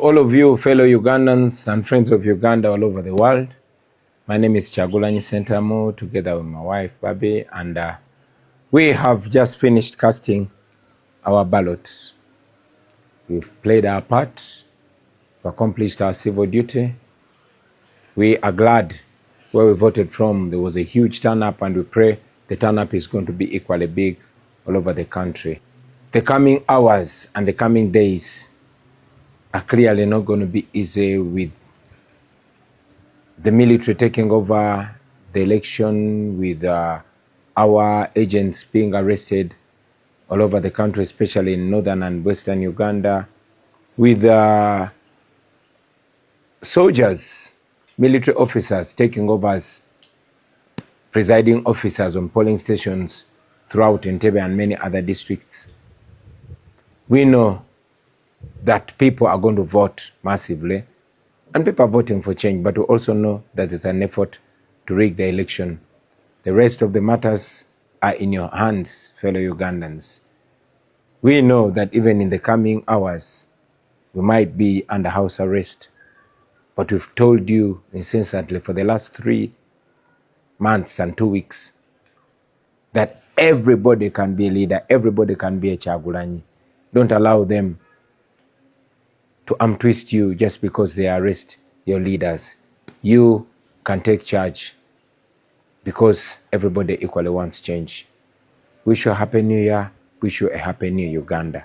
All of you fellow Ugandans and friends of Uganda all over the world, my name is Kyagulanyi Ssentamu, together with my wife Babi, and we have just finished casting our ballot. We've played our part, we've accomplished our civil duty. We are glad where we voted from. There was a huge turn-up, and we pray the turn-up is going to be equally big all over the country. The coming hours and the coming days are clearly not going to be easy, with the military taking over the election, with our agents being arrested all over the country, especially in northern and western Uganda, with soldiers, military officers taking over as presiding officers on polling stations throughout Entebbe and many other districts. We know that people are going to vote massively, and people are voting for change, but we also know that it's an effort to rig the election. The rest of the matters are in your hands, fellow Ugandans. We know that even in the coming hours, we might be under house arrest, but we've told you incessantly for the last 3 months and 2 weeks that everybody can be a leader, everybody can be a Kyagulanyi. Don't allow them to twist you just because they arrest your leaders. You can take charge, because everybody equally wants change. Wish you a happy new year. Wish you a happy new Uganda.